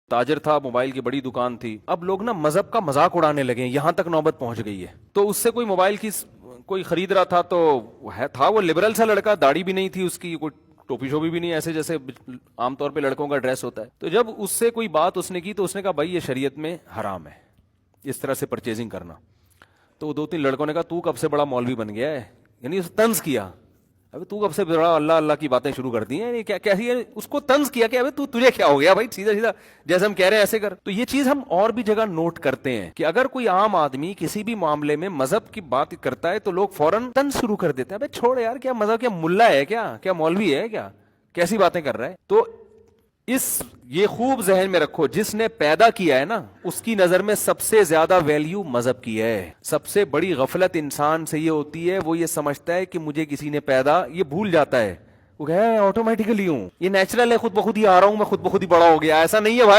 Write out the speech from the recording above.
تاجر تھا، موبائل کی بڑی دکان تھی، اب لوگ نا مذہب کا مذاق اڑانے لگے ہیں، یہاں تک نوبت پہنچ گئی ہے۔ تو اس سے کوئی موبائل کی کوئی خرید رہا تھا، تو تھا وہ لبرل سا لڑکا، داڑھی بھی نہیں تھی اس کی، کوئی ٹوپی شوپی بھی نہیں، ایسے جیسے عام طور پہ لڑکوں کا ڈریس ہوتا ہے۔ تو جب اس سے کوئی بات اس نے کی تو اس نے کہا بھائی یہ شریعت میں حرام ہے اس طرح سے پرچیزنگ کرنا۔ تو دو تین لڑکوں نے کہا تو کب سے بڑا مولوی بن گیا ہے، یعنی طنز کیا، ابھی تو کب سے بڑا اللہ اللہ کی باتیں شروع کر دی ہیں، کیا کیسی ہے، اس کو طنز کیا کہ ابھی تجھے کیا ہو گیا بھائی، سیدھا سیدھا جیسے ہم کہہ رہے ہیں ایسے کر۔ تو یہ چیز ہم اور بھی جگہ نوٹ کرتے ہیں کہ اگر کوئی عام آدمی کسی بھی معاملے میں مذہب کی بات کرتا ہے تو لوگ فوراً طنز شروع کر دیتے ہیں، ابے چھوڑ یار، کیا مذہب، کیا ملا ہے، کیا مولوی ہے، کیا کیسی باتیں کر رہا ہے۔ تو یہ خوب ذہن میں رکھو، جس نے پیدا کیا ہے نا اس کی نظر میں سب سے زیادہ ویلیو مذہب کی ہے۔ سب سے بڑی غفلت انسان سے یہ ہوتی ہے، وہ یہ سمجھتا ہے کہ مجھے کسی نے پیدا، یہ بھول جاتا ہے، وہ کہ آٹومیٹیکلی ہوں، یہ نیچرل ہے، خود بخود ہی آ رہا ہوں میں، خود بخود ہی بڑا ہو گیا، ایسا نہیں ہے بھائی۔